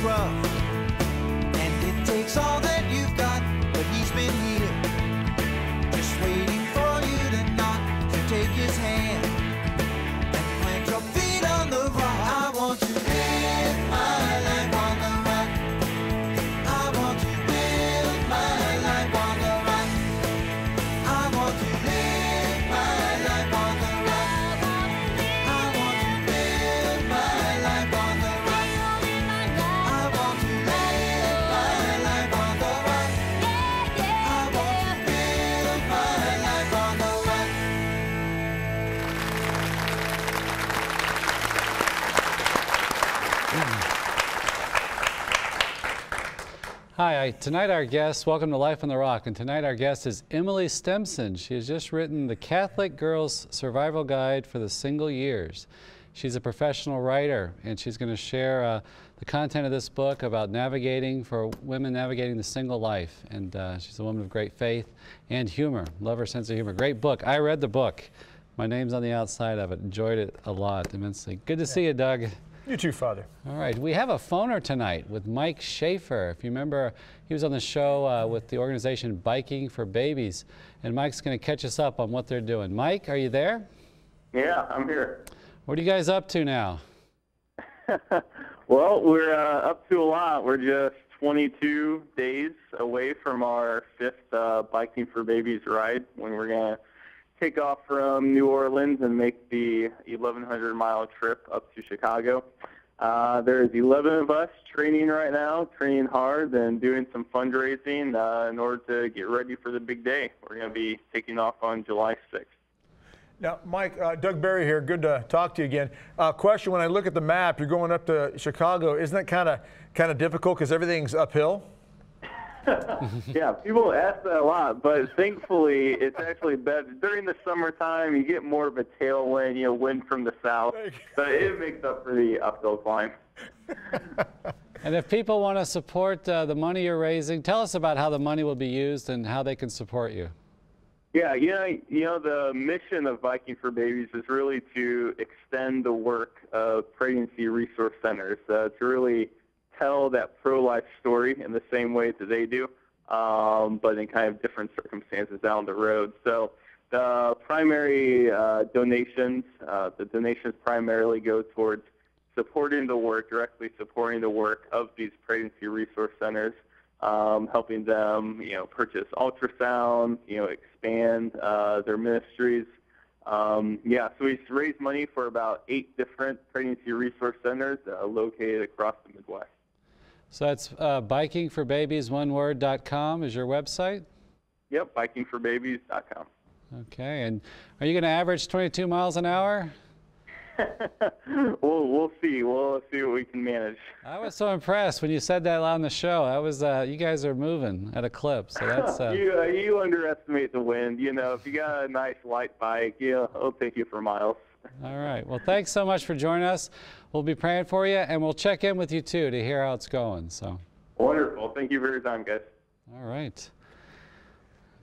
rough, and it takes all that you've got, but he's been here, just waiting for you to knock, to take his hand and plant your feet on the rock. I want to live my life on the rock. I want to live my life on the rock. I want to live my life on the rock. I want to live my life on the rock. I want to live my life on the rock. I want to live my life on the rock. Hi, tonight our guest, welcome to Life on the Rock, and tonight our guest is Emily Stimpson. She has just written The Catholic Girl's Survival Guide for the Single Years. She's a professional writer, and she's going to share the content of this book about navigating, for women navigating the single life. And she's a woman of great faith and humor. Love her sense of humor. Great book. I read the book. My name's on the outside of it. Enjoyed it a lot, immensely. Good to see you, Doug. You too, Father. All right, we have a phoner tonight with Mike Schaefer. If you remember, he was on the show with the organization Biking for Babies, and Mike's going to catch us up on what they're doing. Mike, are you there? Yeah, I'm here. What are you guys up to now? Well, we're up to a lot. We're just 22 days away from our 5th Biking for Babies ride, when we're going to take off from New Orleans and make the 1,100-mile trip up to Chicago. There's 11 of us training right now, training hard and doing some fundraising in order to get ready for the big day. We're going to be taking off on July 6th. Now, Mike, Doug Barry here. Good to talk to you again. Question: when I look at the map, you're going up to Chicago. Isn't that kind of difficult because everything's uphill? Yeah, people ask that a lot, but thankfully it's actually better. During the summertime, you get more of a tailwind, wind from the south, but it makes up for the uphill climb. And if people want to support the money you're raising, tell us about how the money will be used and how they can support you. Yeah, the mission of Biking for Babies is really to extend the work of pregnancy resource centers, to really tell that pro-life story in the same way that they do, but in kind of different circumstances down the road. So the primary donations primarily go towards supporting the work, directly supporting the work of these pregnancy resource centers, helping them, purchase ultrasound, expand their ministries. So we raised money for about 8 different pregnancy resource centers located across the Midwest. So that's bikingforbabies.com is your website? Yep, bikingforbabies.com. Okay, and are you going to average 22 miles an hour? We'll see. We'll see what we can manage. I was so impressed when you said that on the show. I was, you guys are moving at a clip, so that's. You underestimate the wind. If you got a nice light bike, it'll take you for miles. All right. Well, thanks so much for joining us. We'll be praying for you, and we'll check in with you too to hear how it's going. So. Wonderful. Thank you for your time, guys. All right.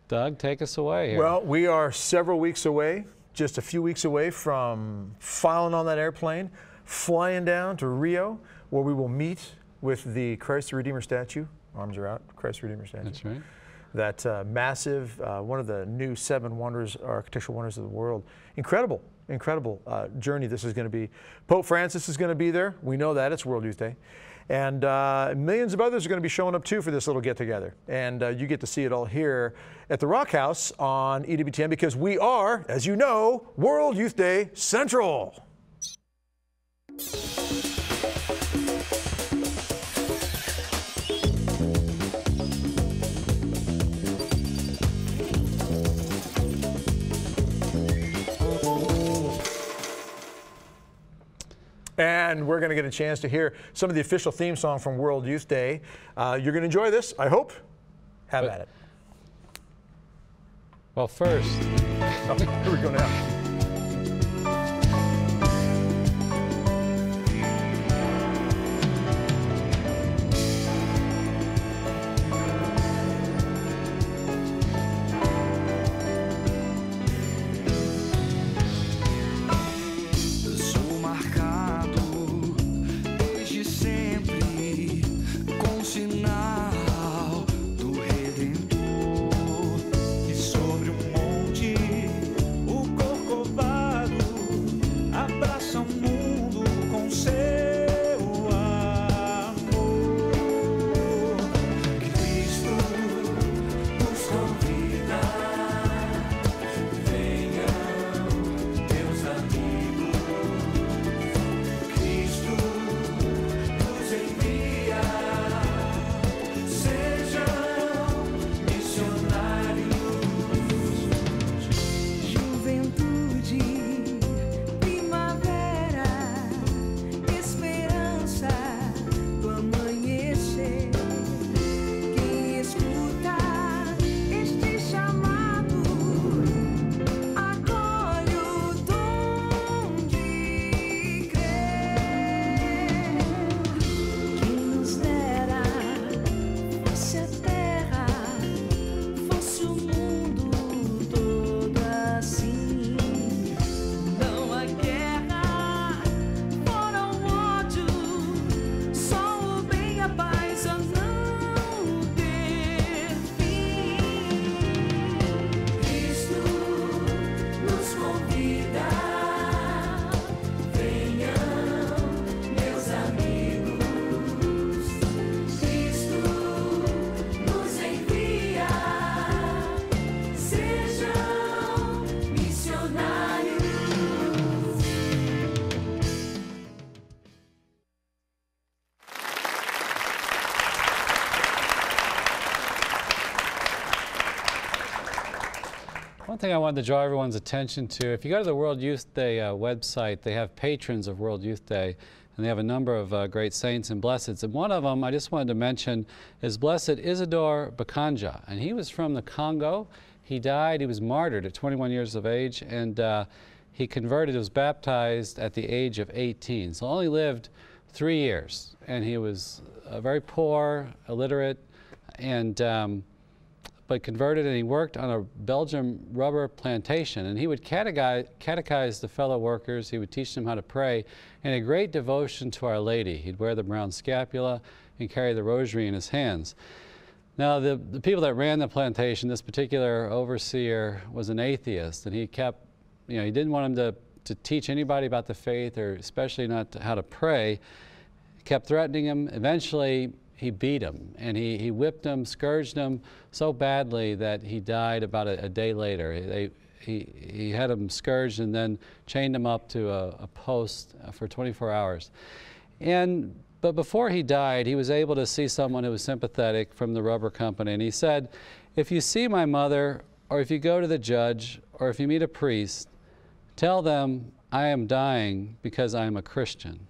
Doug, take us away here. Well, we are several weeks away, just a few weeks away from filing on that airplane, flying down to Rio, where we will meet with the Christ the Redeemer statue. Arms are out, Christ the Redeemer statue. That's right. That massive, one of the new 7 wonders, architectural wonders of the world. Incredible, incredible journey this is going to be. Pope Francis is going to be there. We know that. It's World Youth Day. And millions of others are going to be showing up too for this little get-together. And you get to see it all here at the Rock House on EWTN, because we are, as you know, World Youth Day Central. And we're going to get a chance to hear some of the official theme song from World Youth Day. You're going to enjoy this, I hope. Have at it. Well, first. Oh, here we go now. Eu sou marcado desde sempre One thing I wanted to draw everyone's attention to, if you go to the World Youth Day website, they have patrons of World Youth Day, and they have a number of great saints and blesseds. And one of them I just wanted to mention is Blessed Isidore Bakanja. And he was from the Congo. He died, he was martyred at 21 years of age, and he converted, was baptized at the age of 18. So only lived 3 years. And he was very poor, illiterate, and but converted, and he worked on a Belgian rubber plantation, and he would catechize the fellow workers. He would teach them how to pray, and a great devotion to Our Lady. He'd wear the brown scapula and carry the rosary in his hands. Now, the people that ran the plantation, this particular overseer was an atheist, and he kept, he didn't want him to teach anybody about the faith, or especially not how to pray. He kept threatening him. Eventually, he beat him, and he whipped him, scourged him so badly that he died about a day later. He had him scourged and then chained him up to a post for 24 hours. But before he died, he was able to see someone who was sympathetic from the rubber company, and he said, "If you see my mother, or if you go to the judge, or if you meet a priest, tell them I am dying because I am a Christian."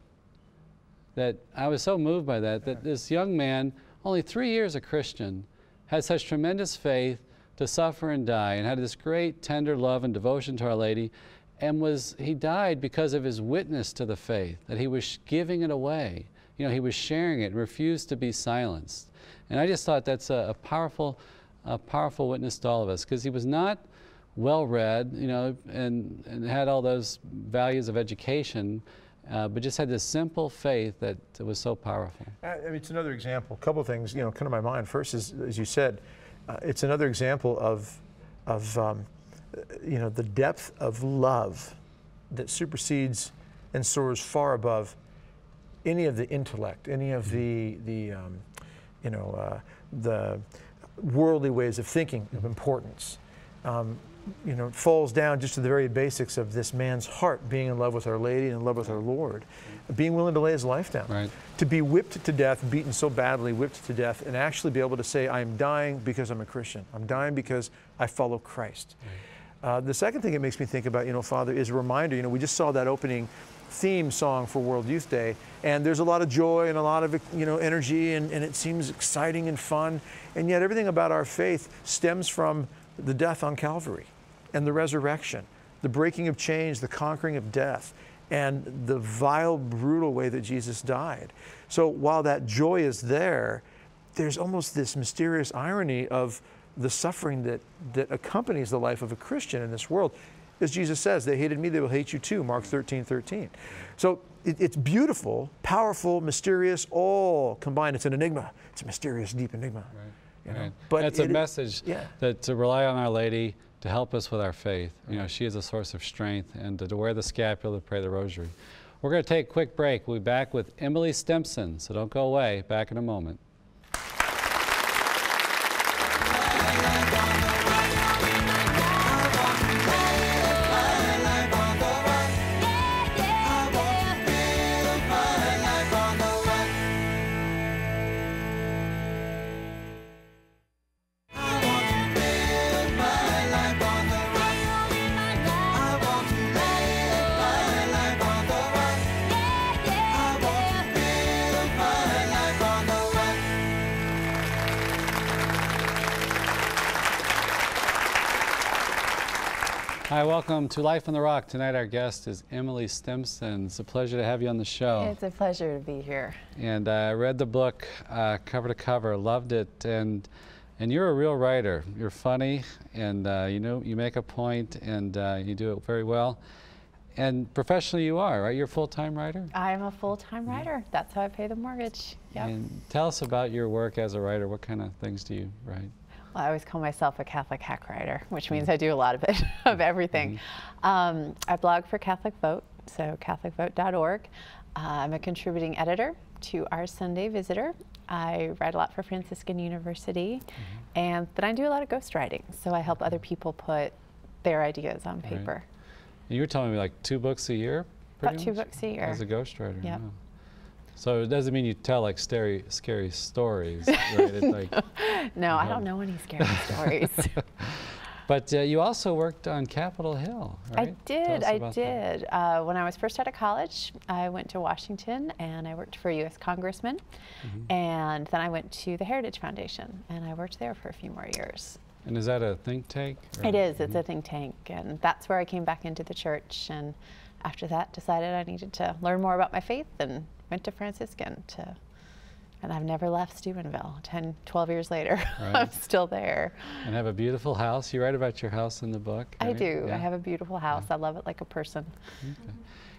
That I was so moved by that this young man, only 3 years a Christian, had such tremendous faith to suffer and die, and had this great tender love and devotion to Our Lady, and he died because of his witness to the faith, that he was giving it away. He was sharing it and refused to be silenced. And I just thought that's a powerful witness to all of us, because he was not well-read, and had all those values of education, but just had this simple faith that was so powerful. It's another example. A couple of things, come to my mind. First is, as you said, it's another example of the depth of love that supersedes and soars far above any of the intellect, any of the worldly ways of thinking of importance. It falls down just to the very basics of this man's heart being in love with Our Lady and in love with our Lord, being willing to lay his life down. Right. To be whipped to death, beaten so badly, whipped to death, and actually be able to say, I'm dying because I'm a Christian. I'm dying because I follow Christ. Right. The second thing it makes me think about, Father, is a reminder. We just saw that opening theme song for World Youth Day, and there's a lot of joy and a lot of energy, and it seems exciting and fun, and yet everything about our faith stems from the death on Calvary and the resurrection, the breaking of chains, the conquering of death, and the vile, brutal way that Jesus died. So while that joy is there, there's almost this mysterious irony of the suffering that accompanies the life of a Christian in this world. As Jesus says, they hated me, they will hate you too, Mark 13:13. So it's beautiful, powerful, mysterious, all combined. It's an enigma. It's a mysterious, deep enigma. Right. Right. But it's a message that to rely on Our Lady to help us with our faith. She is a source of strength, and to wear the scapula, to pray the rosary. We're going to take a quick break. We'll be back with Emily Stimpson, so don't go away. Back in a moment. Hi, welcome to Life on the Rock. Tonight our guest is Emily Stimpson. It's a pleasure to have you on the show. It's a pleasure to be here. And I read the book cover to cover, loved it, and you're a real writer. You're funny, and you make a point, and you do it very well. And professionally you are, right? You're a full-time writer? I am a full-time writer. That's how I pay the mortgage. Yep. And tell us about your work as a writer. What kind of things do you write? Well, I always call myself a Catholic hack writer, which means I do a lot of it, of everything. I blog for Catholic Vote, so catholicvote.org. I'm a contributing editor to Our Sunday Visitor. I write a lot for Franciscan University, and then I do a lot of ghostwriting, so I help other people put their ideas on paper. Right. You were telling me like 2 books a year? About 2 books a year. As a ghostwriter. Yep. Wow. So it doesn't mean you tell like scary stories, right? It's like, no, I don't know any scary stories. But you also worked on Capitol Hill, right? I did, Tell us about that. When I was first out of college, I went to Washington and I worked for a U.S. congressman. And then I went to the Heritage Foundation and I worked there for a few more years. And is that a think tank? Or? It is, it's a think tank. And that's where I came back into the church. And after that, decided I needed to learn more about my faith and went to Franciscan and I've never left Steubenville. 10, 12 years later, Right. I'm still there. And have a beautiful house. You write about your house in the book. I right? do. Yeah. I have a beautiful house. I love it like a person. Okay.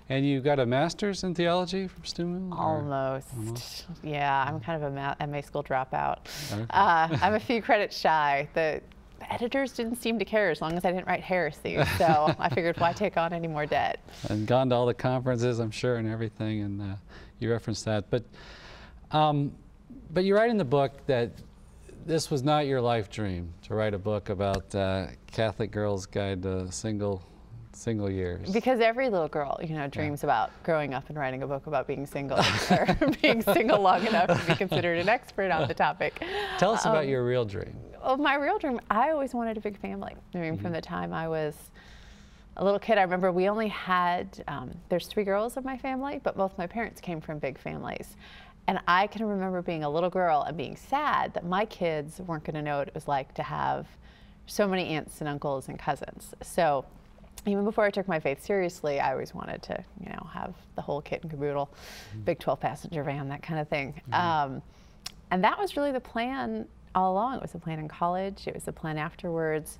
And you got a master's in theology from Steubenville? Almost. Yeah, I'm kind of a MA school dropout. Okay. I'm a few credits shy. The editors didn't seem to care as long as I didn't write heresy. So I figured, why take on any more debt? And gone to all the conferences, I'm sure, and everything, and you referenced that. But you write in the book that this was not your life dream, to write a book about Catholic girls' guide to single years. Because every little girl, you know, dreams about growing up and writing a book about being single or being single long enough to be considered an expert on the topic. Tell us about your real dream. Well, my real dream, I always wanted a big family. I mean, from the time I was a little kid, I remember we only had, there's 3 girls in my family, but both my parents came from big families. And I can remember being a little girl and being sad that my kids weren't going to know what it was like to have so many aunts and uncles and cousins. So even before I took my faith seriously, I always wanted to, you know, have the whole kit and caboodle, big 12-passenger van, that kind of thing. And that was really the plan all along. It was the plan in college. It was the plan afterwards.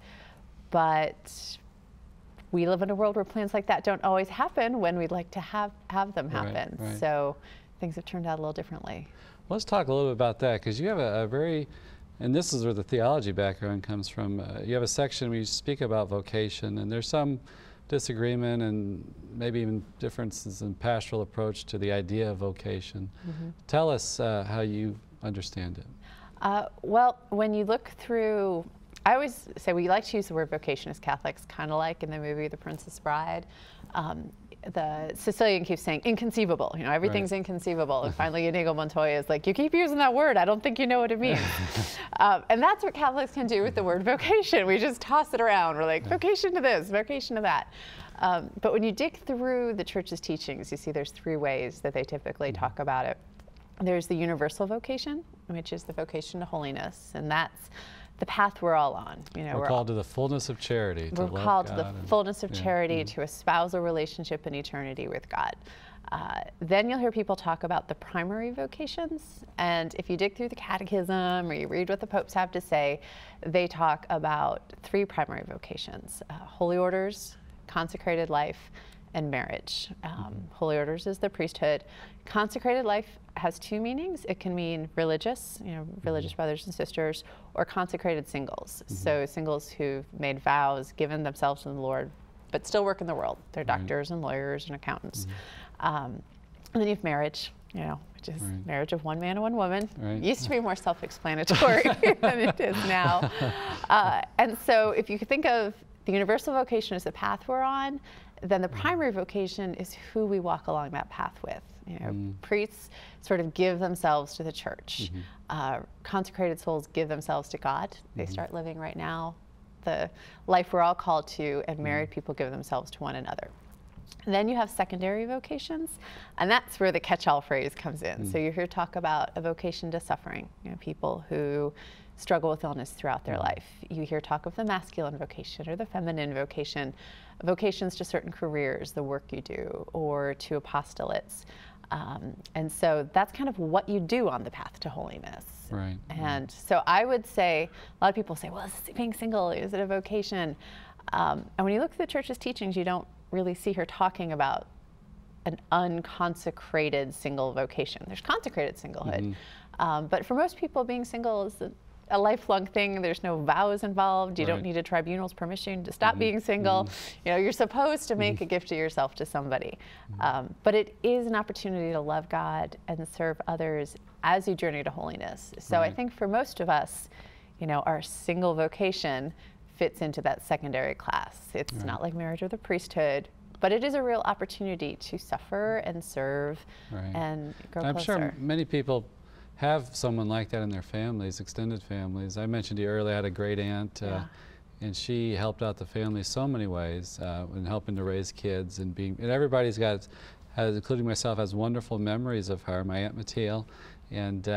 But we live in a world where plans like that don't always happen when we'd like to have them happen. Right. So things have turned out a little differently. Let's talk a little bit about that, because you have a very, and this is where the theology background comes from, you have a section where you speak about vocation, and there's some disagreement and maybe even differences in pastoral approach to the idea of vocation. Tell us how you understand it. Well, when you look through, I always say we like to use the word vocation as Catholics, kind of like in the movie The Princess Bride. The Sicilian keeps saying inconceivable, you know, everything's inconceivable. And finally Inigo Montoya is like, you keep using that word, I don't think you know what it means. And that's what Catholics can do with the word vocation. We just toss it around. We're like, vocation to this, vocation to that. But when you dig through the church's teachings, you see there's 3 ways that they typically talk about it. There's the universal vocation, which is the vocation to holiness, and that's the path we're all on. You know, we're called to the fullness of charity. We're called to the fullness of charity, to a spousal relationship in eternity with God. Then you'll hear people talk about the primary vocations, and if you dig through the catechism or you read what the popes have to say, they talk about 3 primary vocations: holy orders, consecrated life, and marriage. Holy orders is the priesthood. Consecrated life has 2 meanings. It can mean religious, you know, religious brothers and sisters, or consecrated singles. So singles who've made vows, given themselves to the Lord, but still work in the world. They're doctors and lawyers and accountants. And then you have marriage, you know, which is marriage of one man and one woman. It used to be more self-explanatory than it is now. And so if you could think of the universal vocation as the path we're on, then the primary vocation is who we walk along that path with. You know, priests sort of give themselves to the church. Consecrated souls give themselves to God. They start living right now the life we're all called to, and married people give themselves to one another. And then you have secondary vocations, and that's where the catch-all phrase comes in. So you hear talk about a vocation to suffering, you know, people who struggle with illness throughout their life. You hear talk of the masculine vocation or the feminine vocation, vocations to certain careers, the work you do, or to apostolates. And so that's kind of what you do on the path to holiness. And so I would say, a lot of people say, well, is being single, is it a vocation? And when you look at the church's teachings, you don't really see her talking about an unconsecrated single vocation. There's consecrated singlehood. But for most people, being single is a lifelong thing. There's no vows involved. You don't need a tribunal's permission to stop being single. You know, you're supposed to make a gift to yourself to somebody. But it is an opportunity to love God and serve others as you journey to holiness. So I think for most of us, you know, our single vocation fits into that secondary class. It's not like marriage or the priesthood, but it is a real opportunity to suffer and serve and grow closer. I'm sure many people have someone like that in their families, extended families. I mentioned to you earlier, I had a great aunt and she helped out the family so many ways in helping to raise kids and everybody's got, including myself, has wonderful memories of her, my Aunt Mathilde, and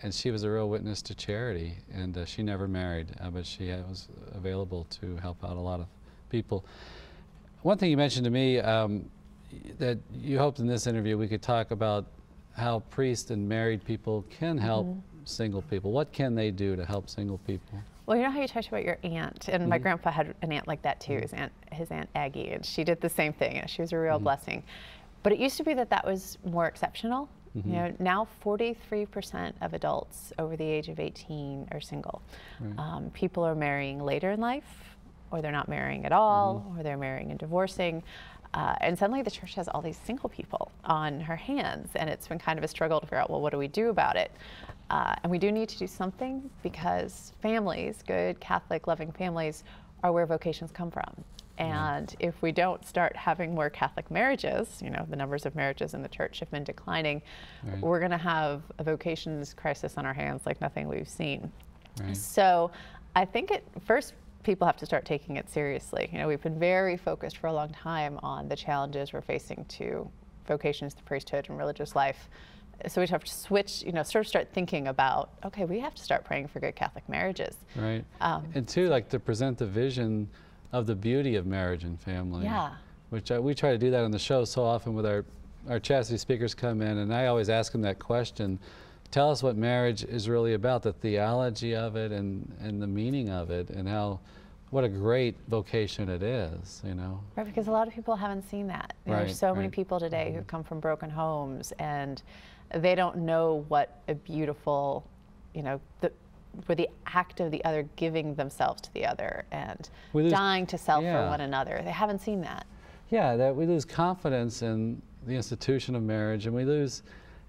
she was a real witness to charity, and she never married, but she was available to help out a lot of people. One thing you mentioned to me that you hoped in this interview we could talk about how priests and married people can help single people. What can they do to help single people? Well, you know how you talked about your aunt, and my grandpa had an aunt like that too, his aunt Aggie, and she did the same thing, and she was a real blessing. But it used to be that was more exceptional. You know, now 43% of adults over the age of 18 are single. Right. People are marrying later in life, or they're not marrying at all, or they're marrying and divorcing. And suddenly the church has all these single people on her hands, and it's been kind of a struggle to figure out, well, what do we do about it? And we do need to do something, because families, good Catholic loving families, are where vocations come from. And if we don't start having more Catholic marriages, you know, the numbers of marriages in the church have been declining, we're going to have a vocations crisis on our hands like nothing we've seen. So I think first people have to start taking it seriously. You know, we've been very focused for a long time on the challenges we're facing to vocations, the priesthood, and religious life. So we have to switch, you know, sort of start thinking about, okay, we have to start praying for good Catholic marriages. Right. And two, like to present the vision of the beauty of marriage and family. Yeah. Which we try to do that on the show so often with our chastity speakers come in, and I always ask them that question. Tell us what marriage is really about, the theology of it and the meaning of it, and what a great vocation it is, you know. Right, because a lot of people haven't seen that. You know, there's so many people today who come from broken homes, and they don't know what a beautiful, you know, where the act of the other giving themselves to the other and dying to self for one another. They haven't seen that. Yeah, that we lose confidence in the institution of marriage, and we lose,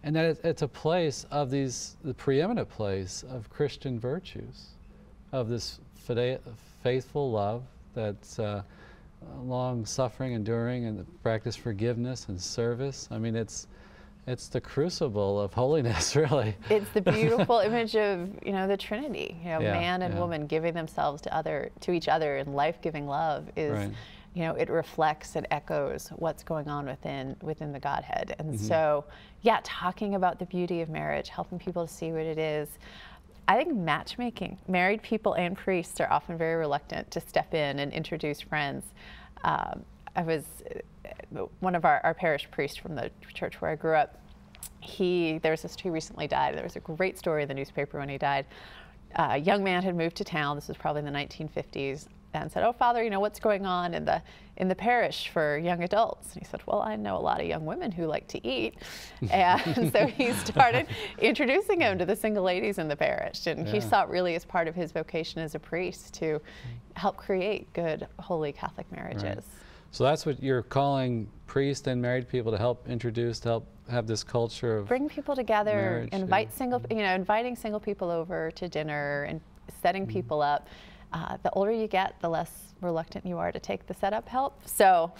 and that it's a place of the preeminent place of Christian virtues, of this faithful love that's long-suffering, enduring, and practice forgiveness and service. I mean, it's the crucible of holiness, really. It's the beautiful image of, you know, the Trinity. You know, man and woman giving themselves to each other in life-giving love is, you know, it reflects and echoes what's going on within the Godhead. And so, yeah, talking about the beauty of marriage, helping people to see what it is. I think matchmaking, married people and priests are often very reluctant to step in and introduce friends. One of our parish priests from the church where I grew up, there was this, he recently died. There was a great story in the newspaper when he died. A young man had moved to town, this was probably in the 1950s, and said, "Oh, Father, you know, what's going on in the parish for young adults?" And he said, "Well, I know a lot of young women who like to eat." And so he started introducing him to the single ladies in the parish. And he saw it really as part of his vocation as a priest to help create good, holy Catholic marriages. Right. So that's what you're calling priests and married people to help introduce, to help have this culture of bring people together, invite inviting single people over to dinner and setting people up. The older you get, the less reluctant you are to take the setup help. So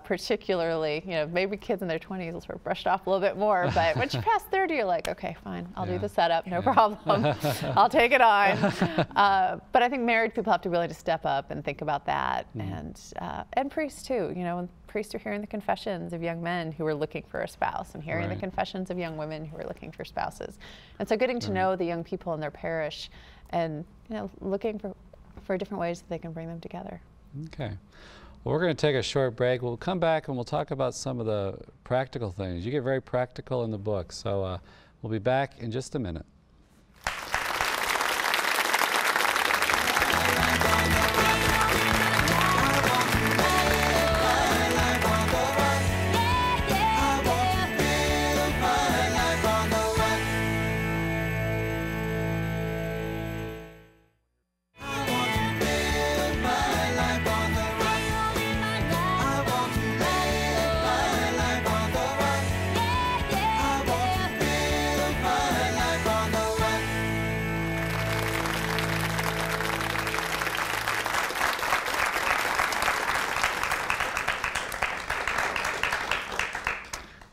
particularly, you know, maybe kids in their 20s will sort of brush it off a little bit more, but once you pass 30, you're like, okay, fine, I'll do the setup, no problem. I'll take it on. But I think married people have to be willing to step up and think about that, and priests too. You know, when priests are hearing the confessions of young men who are looking for a spouse, and hearing the confessions of young women who are looking for spouses. And so getting to know the young people in their parish, and, you know, looking for different ways that they can bring them together. Okay. Well, we're going to take a short break. We'll come back and we'll talk about some of the practical things. You get very practical in the book, so we'll be back in just a minute.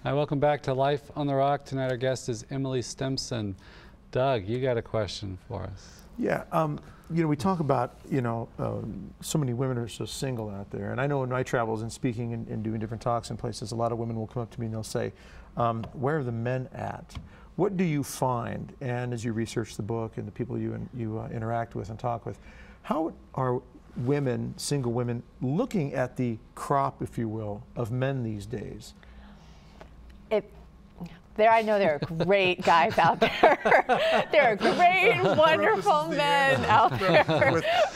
Hi, welcome back to Life on the Rock. Tonight our guest is Emily Stimpson. Doug, you got a question for us. Yeah, you know, we talk about, you know, so many women are so single out there. And I know in my travels and speaking and doing different talks in places, a lot of women will come up to me and they'll say, where are the men at? What do you find? And as you research the book and the people you interact with and talk with, how are women, single women, looking at the crop, if you will, of men these days? I know there are great guys out there. There are great, wonderful men out there.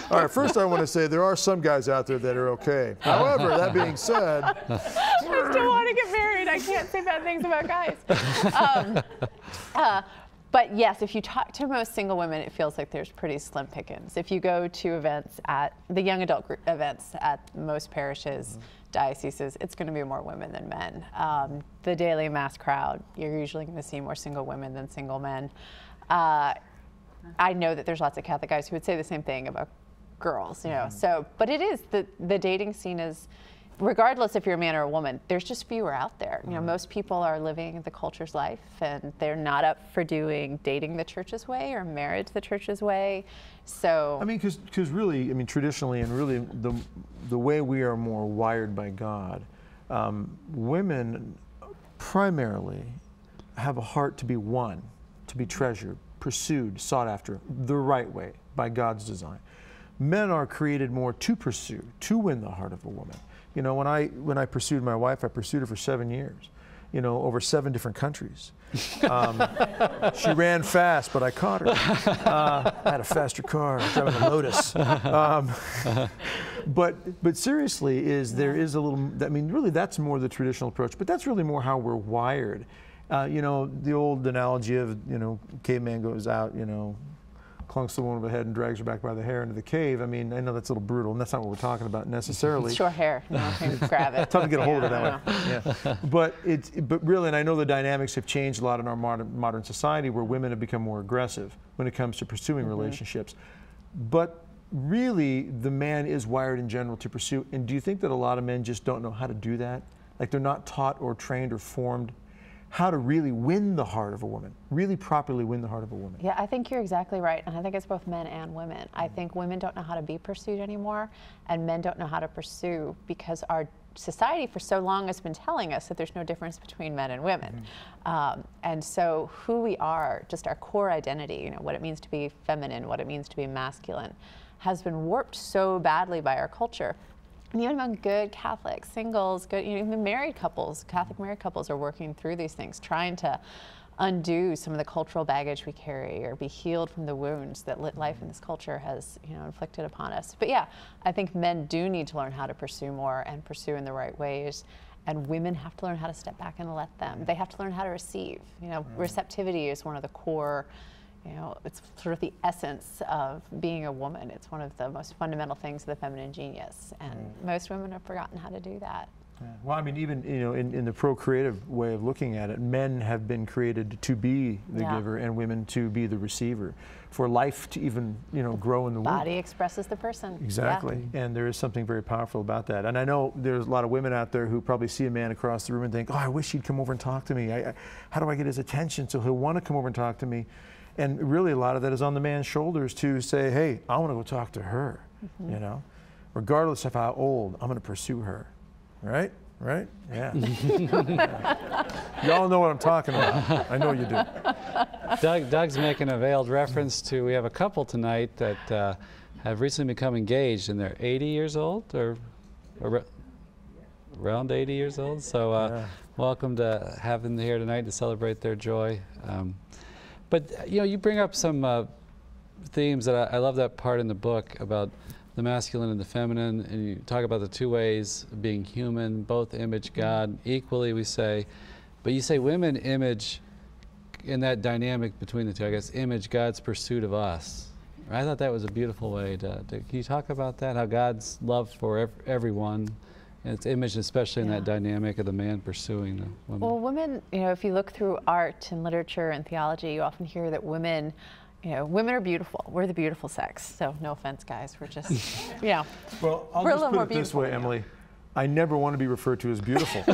All right, first I want to say there are some guys out there that are okay. However, that being said, I still want to get married. I can't say bad things about guys. But yes, if you talk to most single women, it feels like there's pretty slim pickings. If you go to events at the young adult group events at most parishes, dioceses, it's going to be more women than men. The daily mass crowd, you're usually going to see more single women than single men. I know that there's lots of Catholic guys who would say the same thing about girls, you know. So, but it is the dating scene is, regardless if you're a man or a woman, there's just fewer out there. You know, most people are living the culture's life, and they're not up for doing dating the church's way or marriage the church's way. So I mean, because really, I mean, traditionally and really the way we are more wired by God, women primarily have a heart to be won, to be treasured, pursued, sought after the right way by God's design. Men are created more to pursue, to win the heart of a woman. You know, when I pursued my wife, I pursued her for 7 years, you know, over 7 different countries. She ran fast, but I caught her. I had a faster car, driving a Lotus. But seriously, there is a little, I mean, really that's more the traditional approach, but that's really more how we're wired. You know, the old analogy of, you know, caveman goes out, you know, clunks the woman over the head and drags her back by the hair into the cave. I mean, I know that's a little brutal, and that's not what we're talking about necessarily. Short hair, you know, you can grab it. Tough to get a hold of that way. Yeah. But really, and I know the dynamics have changed a lot in our modern society, where women have become more aggressive when it comes to pursuing relationships. But really, the man is wired in general to pursue. And do you think that a lot of men just don't know how to do that? Like they're not taught or trained or formed how to really win the heart of a woman, really properly win the heart of a woman? Yeah, I think you're exactly right. And I think it's both men and women. I think women don't know how to be pursued anymore, and men don't know how to pursue, because our society for so long has been telling us that there's no difference between men and women. And so who we are, just our core identity, you know, what it means to be feminine, what it means to be masculine, has been warped so badly by our culture. And even among good Catholic singles, good, you know, even married couples, Catholic married couples are working through these things, trying to undo some of the cultural baggage we carry, or be healed from the wounds that life in this culture has, you know, inflicted upon us. But yeah, I think men do need to learn how to pursue more and pursue in the right ways. And women have to learn how to step back and let them. They have to learn how to receive. You know, receptivity is one of the core, you know, it's sort of the essence of being a woman. It's one of the most fundamental things of the feminine genius, and most women have forgotten how to do that. Yeah. Well, I mean, even, you know, in the procreative way of looking at it, men have been created to be the giver, and women to be the receiver, for life to even, you know, grow in the womb. Body expresses the person. Exactly. Yeah. And there is something very powerful about that. And I know there's a lot of women out there who probably see a man across the room and think, oh, I wish he'd come over and talk to me. How do I get his attention so he'll want to come over and talk to me? And really, a lot of that is on the man's shoulders to say, hey, I want to go talk to her, you know, regardless of how old, I'm going to pursue her, right? Right? Yeah. Y'all know what I'm talking about. I know you do. Doug's making a veiled reference to, we have a couple tonight that have recently become engaged, and they're 80 years old, or around 80 years old. So welcome to have them here tonight to celebrate their joy. But you know, you bring up some themes that I love, that part in the book about the masculine and the feminine, and you talk about the two ways of being human, both image God equally, we say, but you say women image, in that dynamic between the two, I guess, image God's pursuit of us. I thought that was a beautiful way to can you talk about that, how God's love for everyone, and its image, especially in that dynamic of the man pursuing the woman? Well, women, you know, if you look through art and literature and theology, you often hear that women, you know, women are beautiful. We're the beautiful sex. So no offense, guys. We're just, you know, well, I'll just put it this way, Emily. I never want to be referred to as beautiful. You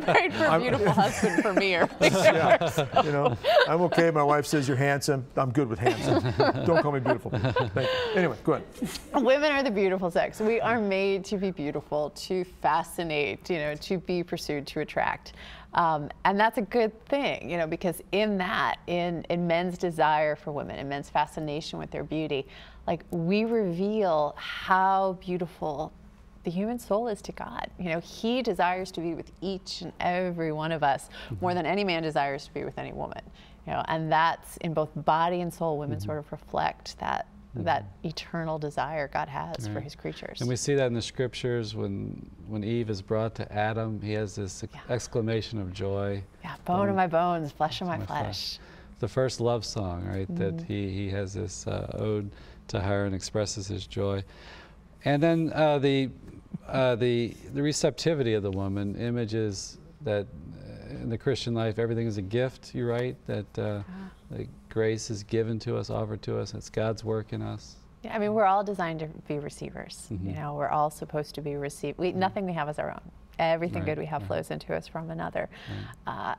prayed for a beautiful husband for me earlier. Yeah, so. You know, I'm okay. My wife says you're handsome. I'm good with handsome. Don't call me beautiful. Thank you. Anyway, go ahead. Women are the beautiful sex. We are made to be beautiful, to fascinate, you know, to be pursued, to attract. And that's a good thing, you know, because in that, in men's desire for women, in men's fascination with their beauty, like we reveal how beautiful the human soul is to God. You know, He desires to be with each and every one of us more than any man desires to be with any woman. You know, and that's in both body and soul. Women sort of reflect that eternal desire God has for His creatures. And we see that in the scriptures when Eve is brought to Adam, he has this exclamation of joy. Yeah, bone of my bones, flesh of my flesh. The first love song, right? That he has this ode to her and expresses his joy. And then the receptivity of the woman, images that in the Christian life, everything is a gift, you write, that grace is given to us, offered to us, it's God's work in us. Yeah, I mean, we're all designed to be receivers. You know, we're all supposed to be received. Nothing we have is our own. Everything good we have flows into us from another.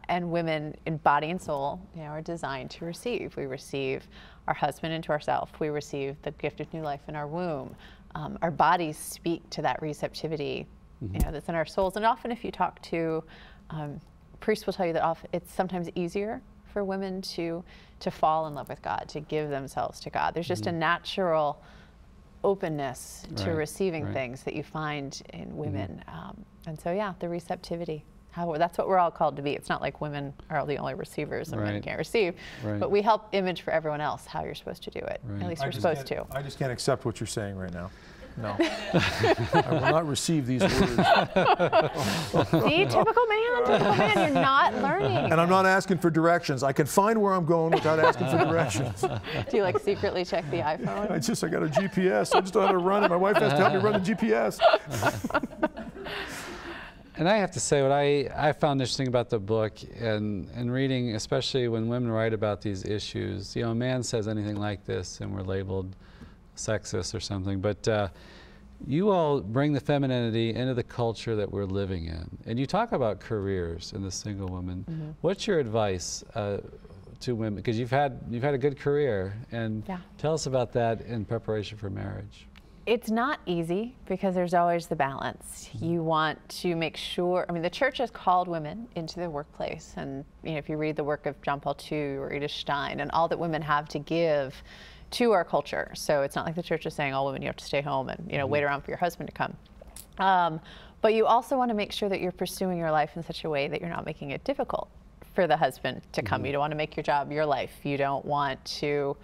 And women in body and soul, you know, are designed to receive. We receive our husband into ourselves. We receive the gift of new life in our womb. Our bodies speak to that receptivity, you know, that's in our souls. And often if you talk to, priests will tell you that often it's sometimes easier for women to fall in love with God, to give themselves to God. There's just a natural openness to receiving things that you find in women. And so, yeah, the receptivity. That's what we're all called to be. It's not like women are the only receivers and men can't receive. But we help image for everyone else how you're supposed to do it. At least we're supposed to. I just can't accept what you're saying right now. No. I will not receive these words. See, typical man, you're not learning. And I'm not asking for directions. I can find where I'm going without asking for directions. Do you like secretly check the iPhone? I got a GPS. I just don't know how to run it. My wife has to help me run the GPS. And I have to say, what I found interesting about the book and reading, especially when women write about these issues, you know, a man says anything like this and we're labeled sexist or something, but you all bring the femininity into the culture that we're living in. And you talk about careers in the single woman. What's your advice to women? Because you've had a good career, and tell us about that in preparation for marriage. It's not easy because there's always the balance. You want to make sure, I mean, the church has called women into the workplace, and you know, if you read the work of John Paul II or Edith Stein and all that women have to give to our culture. So it's not like the church is saying all women, you have to stay home and, you know, wait around for your husband to come. But you also want to make sure that you're pursuing your life in such a way that you're not making it difficult for the husband to come. You don't want to make your job your life. You don't want to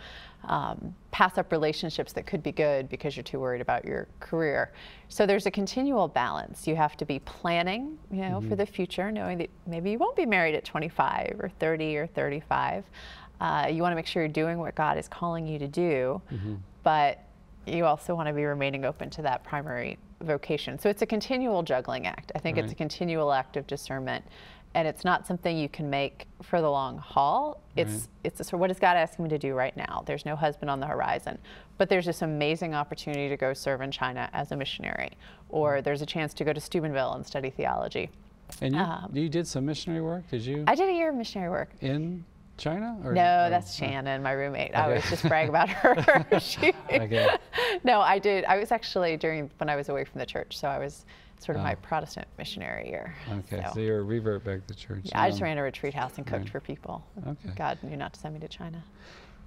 pass up relationships that could be good because you're too worried about your career. So there's a continual balance. You have to be planning, you know, for the future, knowing that maybe you won't be married at 25 or 30 or 35. You want to make sure you're doing what God is calling you to do, but you also want to be remaining open to that primary vocation. So it's a continual juggling act. I think it's a continual act of discernment, and it's not something you can make for the long haul. It's a sort of, what is God asking me to do right now? There's no husband on the horizon, but there's this amazing opportunity to go serve in China as a missionary, or there's a chance to go to Steubenville and study theology. And you did some missionary work, did you? I did a year of missionary work. In China? Or no, that's Shannon, my roommate. I always just brag about her. No, I did. I was actually when I was away from the church, so I was sort of my Protestant missionary year. Okay, so you're a revert back to church. Yeah, I just ran a retreat house and cooked for people. God knew not to send me to China.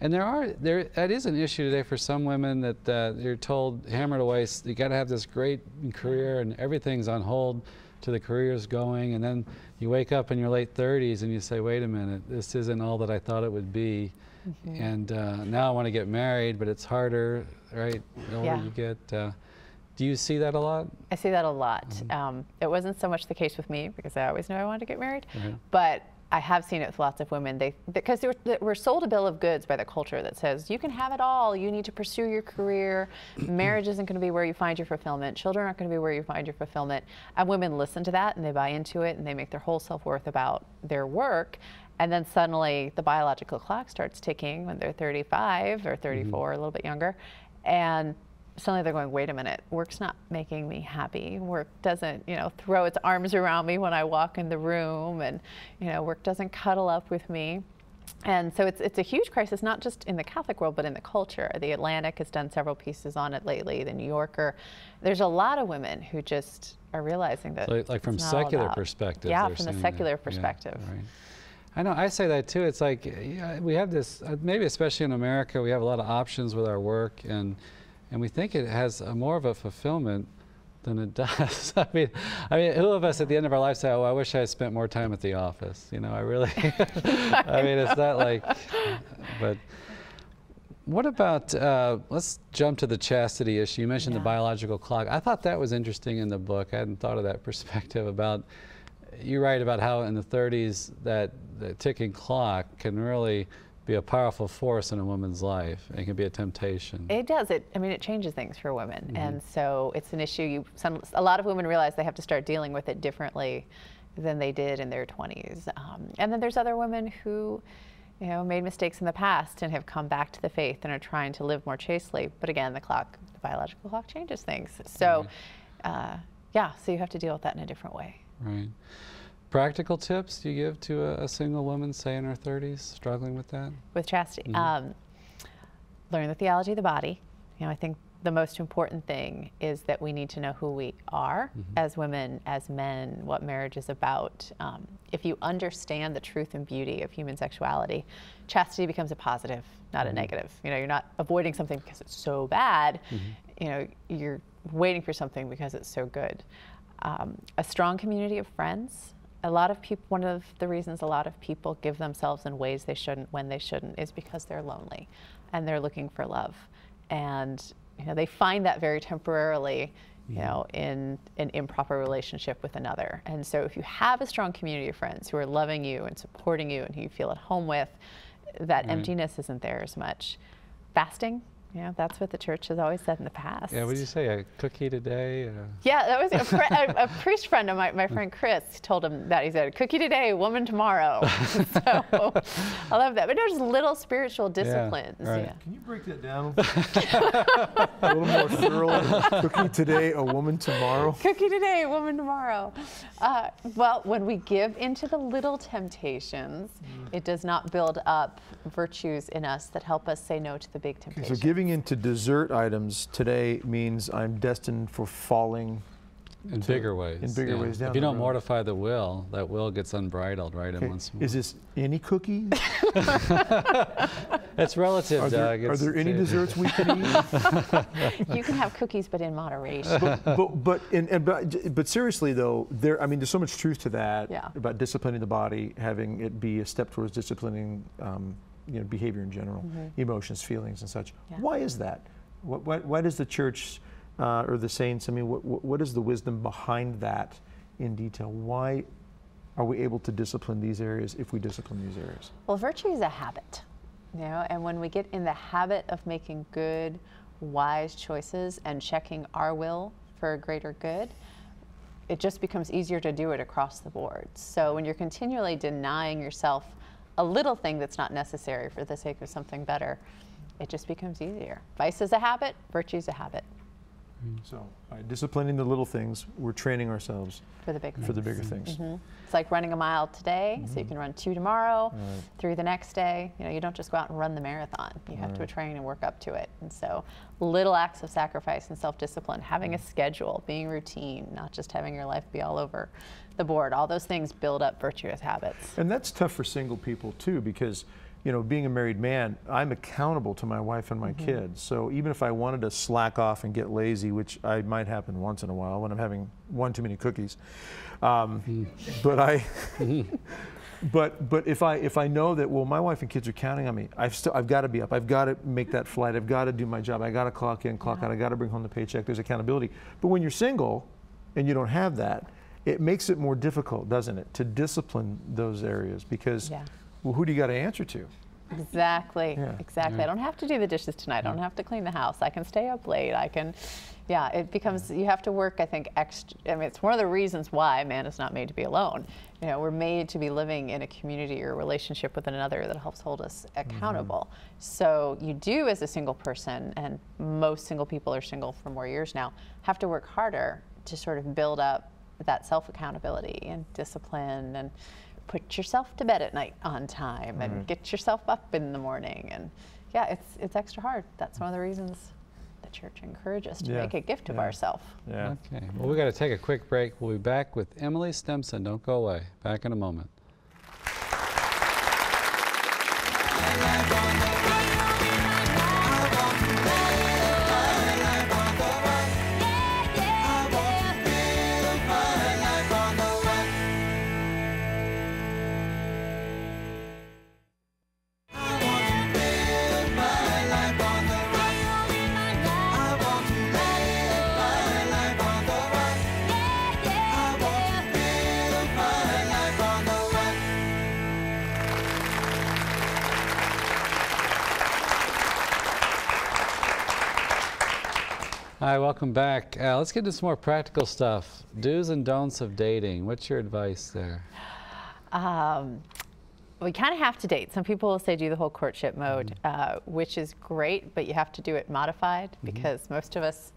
And that is an issue today for some women that you're told, hammered away, you got to have this great career and everything's on hold till the career's going, and then you wake up in your late 30s and you say, wait a minute, this isn't all that I thought it would be. And now I want to get married, but it's harder, right? The older you get. Do you see that a lot? I see that a lot. It wasn't so much the case with me because I always knew I wanted to get married, but I have seen it with lots of women. Because we're sold a bill of goods by the culture that says you can have it all. You need to pursue your career. Marriage isn't going to be where you find your fulfillment. Children aren't going to be where you find your fulfillment. And women listen to that and they buy into it and they make their whole self-worth about their work. And then suddenly the biological clock starts ticking when they're 35 or 34, a little bit younger, and suddenly they're going, wait a minute, work's not making me happy. Work doesn't, throw its arms around me when I walk in the room, and, work doesn't cuddle up with me. And so it's a huge crisis, not just in the Catholic world, but in the culture. The Atlantic has done several pieces on it lately, the New Yorker. There's a lot of women who just are realizing that so, like from secular perspective. Yeah, from the secular perspective. Yeah, right. I know, I say that too. It's like, we have this, maybe especially in America, we have a lot of options with our work, and we think it has more of a fulfillment than it does. I mean, who of us at the end of our life say, oh, I wish I had spent more time at the office? I really, I mean, it's not like, but what about, let's jump to the chastity issue. You mentioned the biological clock. I thought that was interesting in the book. I hadn't thought of that perspective about, you write about how in the 30s that the ticking clock can really be a powerful force in a woman's life. It can be a temptation. It does. It changes things for women. And so it's an issue. A lot of women realize they have to start dealing with it differently than they did in their 20s. And then there's other women who, made mistakes in the past and have come back to the faith and are trying to live more chastely. But again, the biological clock changes things. So, yeah, so you have to deal with that in a different way. Right. Practical tips you give to a single woman, say in her 30s, struggling with that? With chastity. Learn the theology of the body. I think the most important thing is that we need to know who we are as women, as men, what marriage is about. If you understand the truth and beauty of human sexuality, chastity becomes a positive, not a negative. You're not avoiding something because it's so bad. You're waiting for something because it's so good. A strong community of friends. A lot of people, one of the reasons a lot of people give themselves in ways they shouldn't when they shouldn't is because they're lonely and they're looking for love. And they find that very temporarily, in an improper relationship with another. And so if you have a strong community of friends who are loving you and supporting you and who you feel at home with, that emptiness isn't there as much. Fasting. That's what the church has always said in the past. Yeah, what did you say, a cookie today? Yeah, that was a priest friend of my friend Chris told him that. He said, cookie today, woman tomorrow. So I love that. But there's little spiritual disciplines. Yeah, right. Can you break that down a little more thoroughly? Cookie today, a woman tomorrow? Cookie today, woman tomorrow. Well, when we give into the little temptations, it does not build up virtues in us that help us say no to the big temptations. So giving into dessert items today means I'm destined for falling in bigger ways. In bigger ways down. If you don't mortify the will, that will gets unbridled, right? And once more. Is this any cookies? It's relative, Doug. Are there any desserts we can eat? You can have cookies, but in moderation. But seriously though, there's so much truth to that about disciplining the body, having it be a step towards disciplining behavior in general, emotions, feelings, and such. Yeah. Why is that? Why does the church or the saints? What is the wisdom behind that in detail? Why are we able to discipline these areas if we discipline these areas? Well, virtue is a habit, and when we get in the habit of making good, wise choices and checking our will for a greater good, it just becomes easier to do it across the board. So when you're continually denying yourself a little thing that's not necessary for the sake of something better, it just becomes easier. Vice is a habit, virtue is a habit. So by disciplining the little things, we're training ourselves for the big things. For the bigger things. It's like running a mile today, so you can run 2 tomorrow, 3 the next day. You don't just go out and run the marathon. You have to train and work up to it. And so little acts of sacrifice and self-discipline, having a schedule, being routine, not just having your life be all over the board. All those things build up virtuous habits. And that's tough for single people too, because being a married man, I'm accountable to my wife and my kids. So even if I wanted to slack off and get lazy, which might happen once in a while when I'm having one too many cookies, but if I know that, well, my wife and kids are counting on me, I've got to be up, I've got to make that flight, I've got to do my job, I got to clock in, clock out, I got to bring home the paycheck. There's accountability. But when you're single and you don't have that, it makes it more difficult, doesn't it, to discipline those areas because. Well, who do you got to answer to? Exactly, Yeah. exactly. I don't have to do the dishes tonight. I don't have to clean the house. I can stay up late. I can, yeah, it becomes, you have to work, I think, extra. I mean, it's one of the reasons why man is not made to be alone. You know, we're made to be living in a community or relationship with another that helps hold us accountable. So you do, as a single person, and most single people are single for more years now, have to work harder to sort of build up that self-accountability and discipline, and put yourself to bed at night on time, and get yourself up in the morning. And yeah, it's extra hard. That's one of the reasons the church encourages us to make a gift of ourselves. Yeah. Okay. Well, we got to take a quick break. We'll be back with Emily Stimpson. Don't go away. Back in a moment. Hi, welcome back. Let's get into some more practical stuff. Do's and don'ts of dating. What's your advice there? We kind of have to date. Some people will say do the whole courtship mode, which is great, but you have to do it modified, because most of us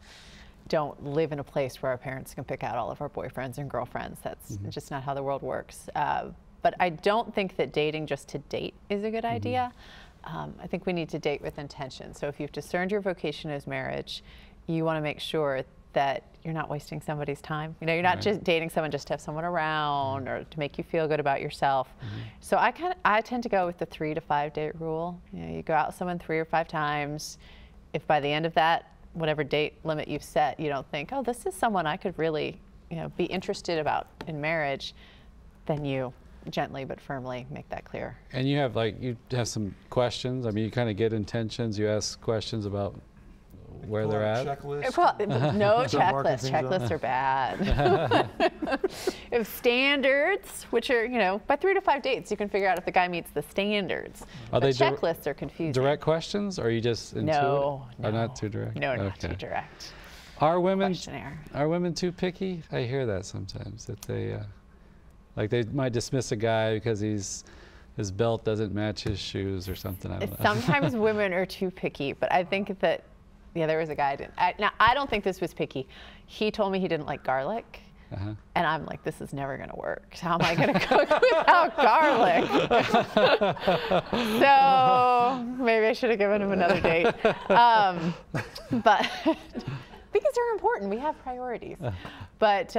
don't live in a place where our parents can pick out all of our boyfriends and girlfriends. That's just not how the world works. But I don't think that dating just to date is a good idea. I think we need to date with intention. So if you've discerned your vocation as marriage, you want to make sure that you're not wasting somebody's time. You know, you're not just dating someone just to have someone around or to make you feel good about yourself. So I tend to go with the 3 to 5 date rule. You know, you go out with someone 3 or 5 times. If by the end of that, whatever date limit you've set, you don't think, oh, this is someone I could really, you know, be interested about in marriage, then you gently but firmly make that clear. And you have some questions. I mean, you kind of get intentions. You ask questions about where they're at. Checklist. No checklists. Checklists are bad. If standards, which are, you know, by 3 to 5 dates, you can figure out if the guy meets the standards. Are they checklists are confusing. Direct questions, or are you just intuitive? No. Not too direct? No, not too direct. Are women too picky? I hear that sometimes, that they, like they might dismiss a guy because his belt doesn't match his shoes or something. I don't know. Sometimes women are too picky, but I think that, yeah, there was a guy. Now, I don't think this was picky. He told me he didn't like garlic. And I'm like, this is never going to work. How am I going to cook without garlic? So maybe I should have given him another date. But because they're important, we have priorities. But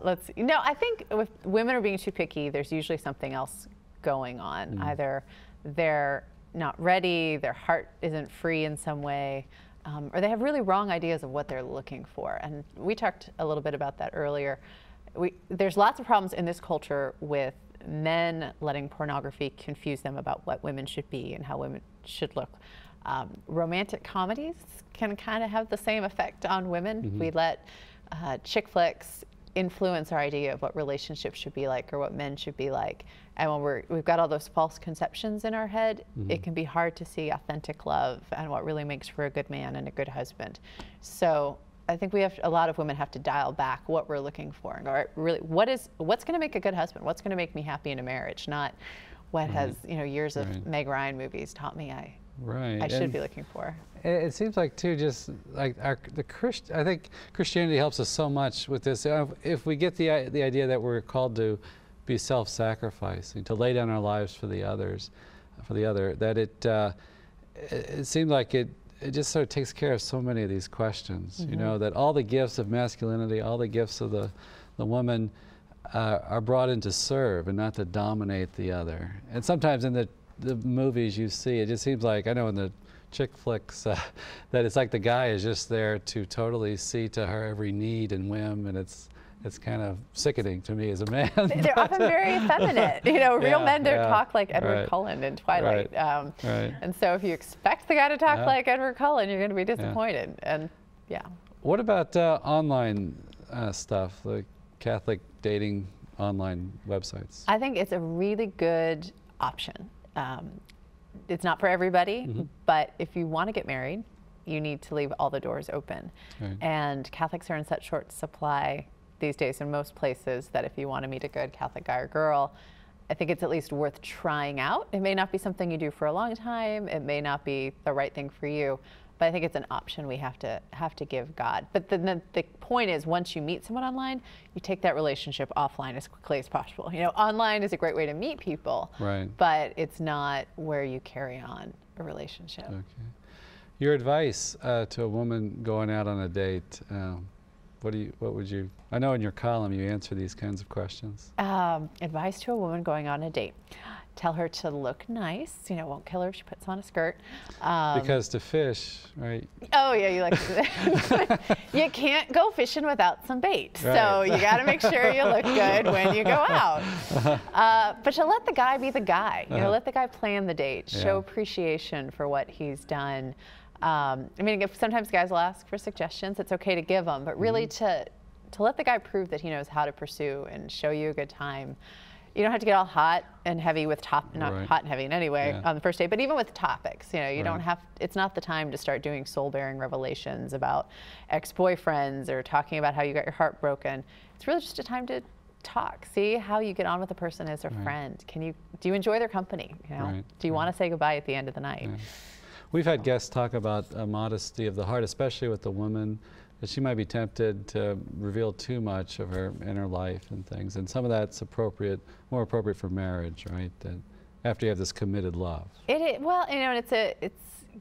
let's see. No, I think if women are being too picky, there's usually something else going on. Either they're not ready, their heart isn't free in some way, or they have really wrong ideas of what they're looking for. And we talked a little bit about that earlier. There's lots of problems in this culture with men letting pornography confuse them about what women should be and how women should look. Romantic comedies can kind of have the same effect on women. We let chick flicks influence our idea of what relationships should be like or what men should be like. And when we've got all those false conceptions in our head, it can be hard to see authentic love and what really makes for a good man and a good husband. So I think a lot of women have to dial back what we're looking for and go, all right, really, what's going to make a good husband? What's going to make me happy in a marriage? Not what has, you know, years of Meg Ryan movies taught me I should be looking for. It seems like too, just like I think Christianity helps us so much with this. If we get the idea that we're called to be self-sacrificing, to lay down our lives for the others, that it seems like it just sort of takes care of so many of these questions. You know, that all the gifts of masculinity, all the gifts of the woman are brought in to serve and not to dominate the other. And sometimes in the movies you see, it just seems like, I know in the chick flicks, that it's like the guy is just there to totally see to her every need and whim, and it's kind of sickening to me as a man. They're often very effeminate. You know, real men don't talk like Edward Cullen in Twilight. And so if you expect the guy to talk like Edward Cullen, you're going to be disappointed. And what about online stuff, like Catholic dating online websites? I think it's a really good option. it's not for everybody, but if you want to get married, you need to leave all the doors open. Right. And Catholics are in such short supply these days in most places that if you want to meet a good Catholic guy or girl, I think it's at least worth trying out. It may not be something you do for a long time. It may not be the right thing for you, but I think it's an option we have to give God. But the point is, once you meet someone online, you take that relationship offline as quickly as possible. You know, online is a great way to meet people, Right. but it's not where you carry on a relationship. Okay. Your advice to a woman going out on a date, what would you, I know in your column you answer these kinds of questions. Advice to a woman going on a date. Tell her to look nice. You know, won't kill her if she puts on a skirt. Because to fish, right? Oh yeah, you like to you can't go fishing without some bait. Right. So you got to make sure you look good when you go out. But to let the guy be the guy. You know, let the guy plan the date. Show appreciation for what he's done. I mean, if sometimes guys will ask for suggestions, it's okay to give them, but really to let the guy prove that he knows how to pursue and show you a good time. You don't have to get all hot and heavy with not hot and heavy in any way on the first date, but even with topics, you know, you don't have, it's not the time to start doing soul-bearing revelations about ex-boyfriends or talking about how you got your heart broken. It's really just a time to talk, see how you get on with a person as a friend. Do you enjoy their company? You know, do you want to say goodbye at the end of the night? We've had guests talk about modesty of the heart, especially with the woman, that she might be tempted to reveal too much of her inner life and things. And some of that's appropriate, more appropriate for marriage, right? That after you have this committed love. Well, you know, it's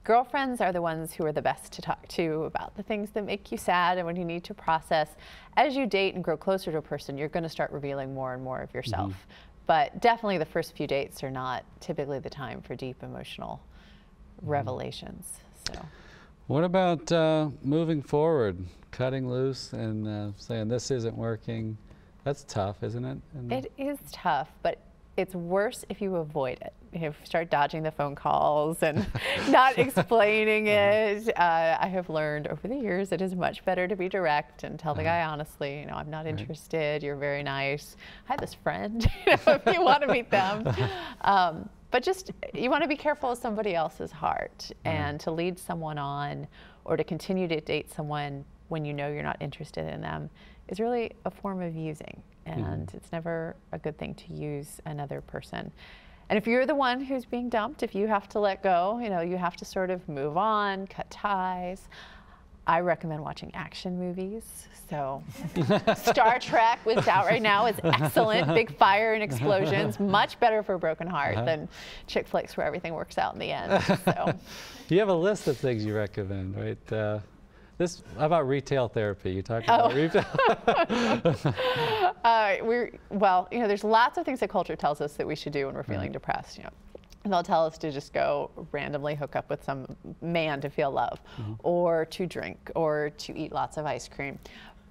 girlfriends are the ones who are the best to talk to about the things that make you sad and when you need to process. As you date and grow closer to a person, you're going to start revealing more and more of yourself. But definitely the first few dates are not typically the time for deep emotional revelations. So. What about moving forward, cutting loose and saying this isn't working? That's tough, isn't it? It is tough, but it's worse if you avoid it. You start dodging the phone calls and not explaining it. I have learned over the years it is much better to be direct and tell the guy honestly, you know, I'm not interested, you're very nice. I have this friend, you know, if you want to meet them. But just, you want to be careful of somebody else's heart and to lead someone on or to continue to date someone when you know you're not interested in them is really a form of using. And it's never a good thing to use another person. And if you're the one who's being dumped, if you have to let go, you know, you have to sort of move on, cut ties. I recommend watching action movies. So Star Trek was out right now. It's excellent. Big fire and explosions. Much better for a broken heart than chick flicks where everything works out in the end. So. You have a list of things you recommend, right? How about retail therapy? You talk about retail. Well, you know, there's lots of things that culture tells us that we should do when we're feeling depressed. You know, and they'll tell us to just go randomly hook up with some man to feel love, or to drink, or to eat lots of ice cream.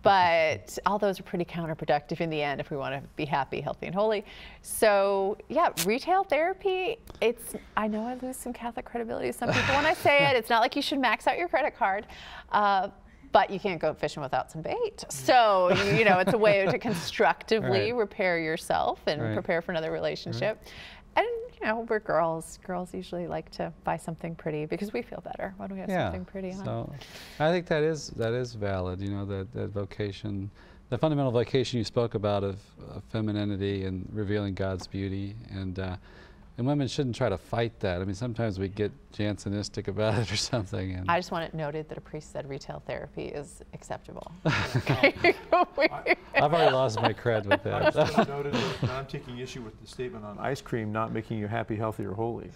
But all those are pretty counterproductive in the end if we want to be happy, healthy, and holy. So yeah, retail therapy, I know I lose some Catholic credibility to some people when I say it. It's not like you should max out your credit card. But you can't go fishing without some bait. So, you know, it's a way to constructively repair yourself and prepare for another relationship. And, you know, we're girls. Girls usually like to buy something pretty because we feel better when we have something pretty on. So I think that is valid, you know, that vocation, the fundamental vocation you spoke about of femininity and revealing God's beauty. And women shouldn't try to fight that. I mean, sometimes we get Jansenistic about it or something. And I just want it noted that a priest said retail therapy is acceptable. I've already lost my cred with that. I just want to note that I'm taking issue with the statement on ice cream not making you happy, healthy, or holy.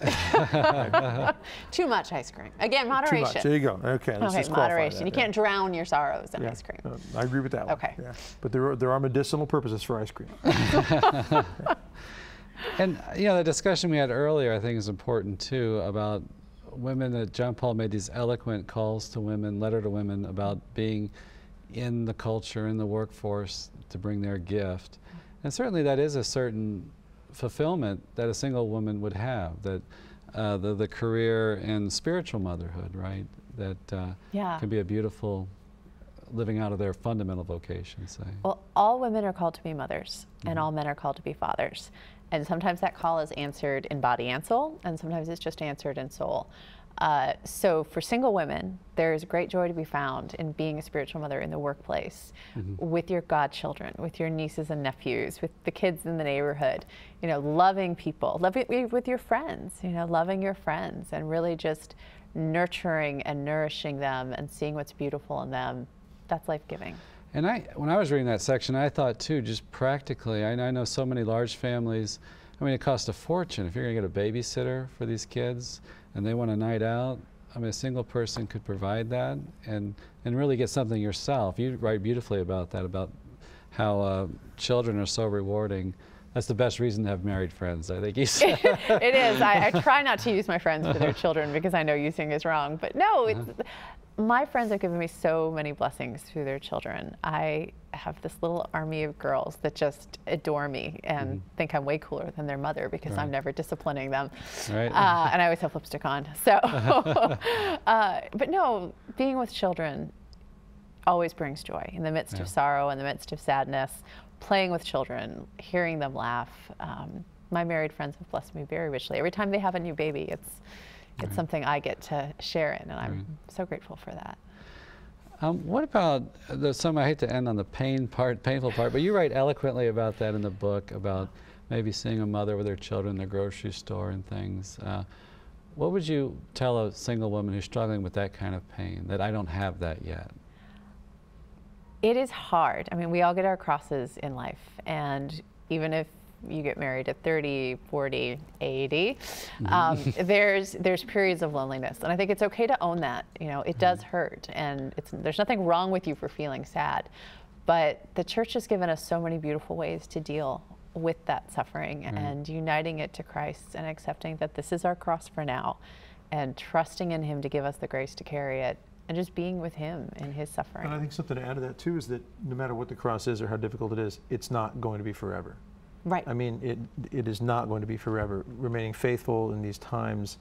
Too much ice cream. Again, moderation. Too much. There you go. Okay, let's just moderation. that, you can't drown your sorrows in ice cream. I agree with that one. Okay. Yeah. But there are medicinal purposes for ice cream. And, you know, the discussion we had earlier, I think, is important, too, about women. That John Paul made these eloquent calls to women, letter to women, about being in the culture, in the workforce, to bring their gift. And certainly that is a certain fulfillment that a single woman would have, that the career and spiritual motherhood, right, that can be a beautiful living out of their fundamental vocation, say? Well, all women are called to be mothers, and all men are called to be fathers. And sometimes that call is answered in body and soul, and sometimes it's just answered in soul. So for single women, there's great joy to be found in being a spiritual mother in the workplace, with your godchildren, with your nieces and nephews, with the kids in the neighborhood, you know, loving people, loving with your friends, you know, loving your friends, and really just nurturing and nourishing them and seeing what's beautiful in them. That's life-giving. And when I was reading that section, I thought too, just practically, I know so many large families, I mean, it costs a fortune. If you're gonna get a babysitter for these kids and they want a night out, I mean, a single person could provide that and really get something yourself. You write beautifully about that, about how children are so rewarding. That's the best reason to have married friends, I think you said. It is. I try not to use my friends for their children because I know using is wrong. But no, it's, my friends have given me so many blessings through their children. I have this little army of girls that just adore me and think I'm way cooler than their mother because I'm never disciplining them. Right. And I always have lipstick on. So, but no, being with children always brings joy in the midst of sorrow, in the midst of sadness. Playing with children, hearing them laugh. My married friends have blessed me very richly. Every time they have a new baby, it's something I get to share in, and I'm so grateful for that. What about I hate to end on the painful part, but you write eloquently about that in the book, about maybe seeing a mother with her children in the grocery store and things. What would you tell a single woman who's struggling with that kind of pain, that I don't have that yet? It is hard. I mean, we all get our crosses in life, and even if you get married at 30, 40, 80, there's periods of loneliness, and I think it's okay to own that. You know, it does hurt, and there's nothing wrong with you for feeling sad, but the church has given us so many beautiful ways to deal with that suffering, and uniting it to Christ and accepting that this is our cross for now, and trusting in Him to give us the grace to carry it. And just being with Him in His suffering. And I think something to add to that too is that no matter what the cross is or how difficult it is, it's not going to be forever. Right. I mean, it is not going to be forever. Remaining faithful in these times,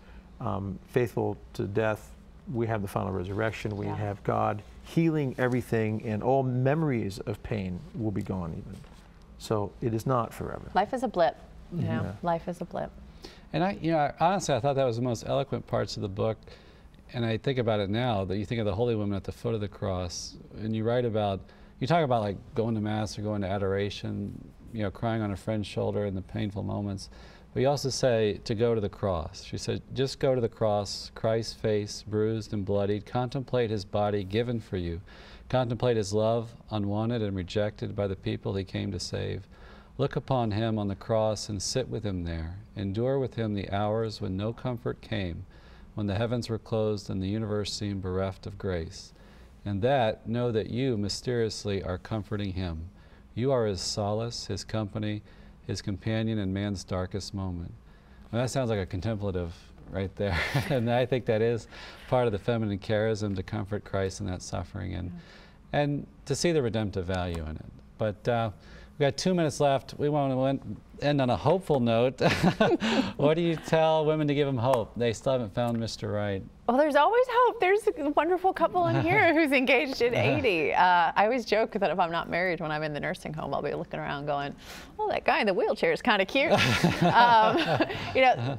faithful to death. We have the final resurrection. We have God healing everything, and all memories of pain will be gone even. So it is not forever. Life is a blip. You know, life is a blip. And honestly, I thought that was the most eloquent parts of the book. And I think about it now, that you think of the holy women at the foot of the cross, and you talk about like going to Mass or going to adoration, you know, crying on a friend's shoulder in the painful moments. But you also say to go to the cross. She said, just go to the cross, Christ's face bruised and bloodied, contemplate His body given for you, contemplate His love, unwanted and rejected by the people He came to save. Look upon Him on the cross and sit with Him there. Endure with Him the hours when no comfort came, when the heavens were closed and the universe seemed bereft of grace. And that, know that you mysteriously are comforting Him. You are His solace, His company, His companion in man's darkest moment. Well, that sounds like a contemplative right there. And I think that is part of the feminine charism, to comfort Christ in that suffering and to see the redemptive value in it. But we've got 2 minutes left. We want to end on a hopeful note. What do you tell women to give them hope? They still haven't found Mr. Right. Well, there's always hope. There's a wonderful couple in here who's engaged at 80. I always joke that if I'm not married when I'm in the nursing home, I'll be looking around going, well, that guy in the wheelchair is kind of cute. You know,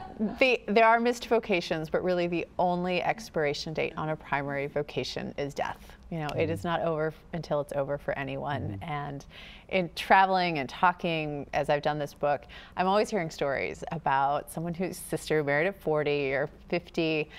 there are missed vocations, but really the only expiration date on a primary vocation is death. You know, it is not over until it's over for anyone. And in traveling and talking, as I've done this book, I'm always hearing stories about someone whose sister married at 40 or 50.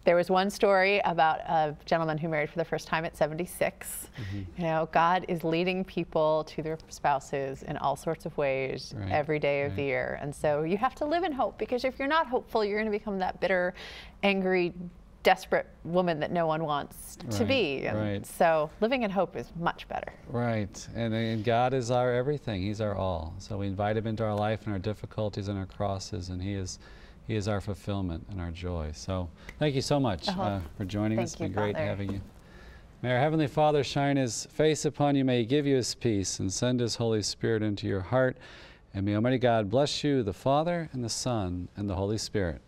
There was one story about a gentleman who married for the first time at 76. You know, God is leading people to their spouses in all sorts of ways every day of the year. And so you have to live in hope, because if you're not hopeful, you're going to become that bitter, angry, desperate woman that no one wants to be. And so living in hope is much better. Right. And God is our everything. He's our all. So we invite Him into our life and our difficulties and our crosses, and He is our fulfillment and our joy. So thank you so much for joining us. It's been great having you. May our Heavenly Father shine His face upon you. May He give you His peace and send His Holy Spirit into your heart. And may Almighty God bless you, the Father and the Son and the Holy Spirit.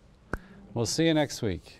We'll see you next week.